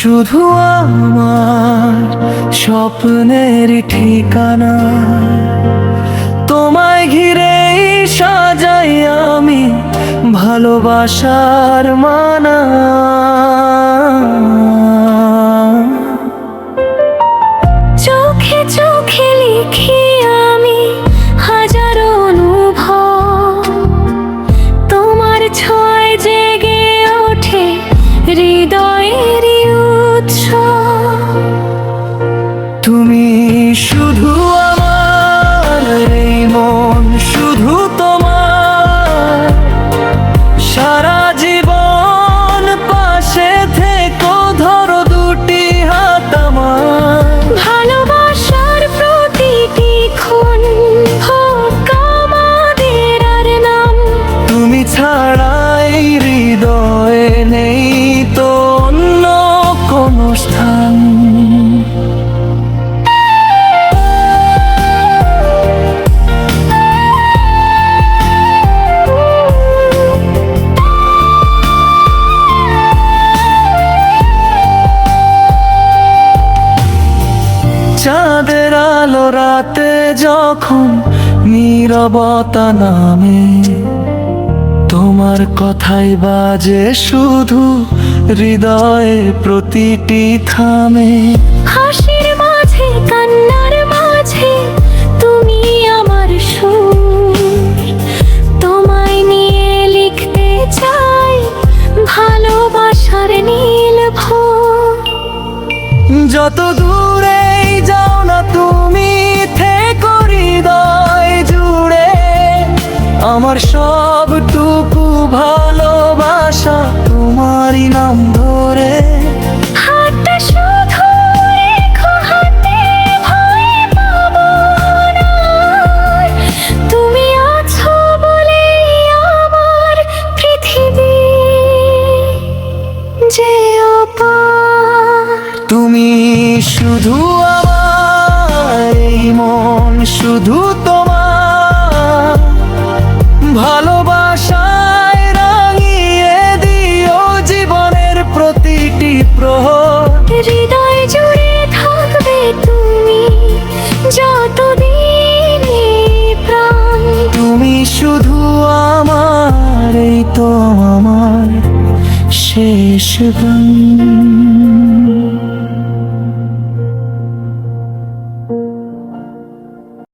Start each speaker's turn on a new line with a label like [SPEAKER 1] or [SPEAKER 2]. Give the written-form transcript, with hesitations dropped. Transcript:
[SPEAKER 1] শুধু আমার স্বপ্নের ঠিকানা, তোমায় ঘিরেই সাজাই আমি ভালোবাসার মানা।
[SPEAKER 2] চোখে চোখে লিখি আমি হাজারো অনুভব, তোমার ছোঁয়ায় জেগে ওঠে হৃদয়ের উৎসব।
[SPEAKER 1] তুমি শুধু আমার, এই মন শুধু তোমার, সারা জীবন পাশে থেকো, ধরো দুটি হাত আমার।
[SPEAKER 2] ভালোবাসার প্রতিটি ক্ষণ হোক আমাদের আর নাম,
[SPEAKER 1] তুমি ছাড়াই হৃদয়ে নেই তো অন্য কোনো স্থান। চাঁদের আলো রাতে যখন নীরবতা নামে, তোমার কথাই বাজে শুধু হৃদয়ে প্রতিটি থামে।
[SPEAKER 2] হাসির মাঝে কান্নার মাঝে তুমি আমার সুর, তোমায় নিয়ে লিখতে চাই ভালোবাসার নীল ভোর।
[SPEAKER 1] যত দূরেই যাও না তুমি থেকো হৃদয় জুড়ে, আমার সবটুকু ভালোবাসা তোমারই নাম ধরে।
[SPEAKER 2] হাতটা শুধু রেখো হাতে, ভয় পাবো না, তুমি আছো বলেই আমার পৃথিবী যে অপার।
[SPEAKER 1] তুমি শুধু আমার, এই মন শুধু তোমার, ভালোবাসায় রাঙিয়ে দিও জীবনের প্রতিটি প্রহর।
[SPEAKER 2] হৃদয় জুড়ে থাকবে তুমি যতদিন এই প্রাণ।
[SPEAKER 1] তুমি শুধু আমার, এই তো আমার শেষ গান।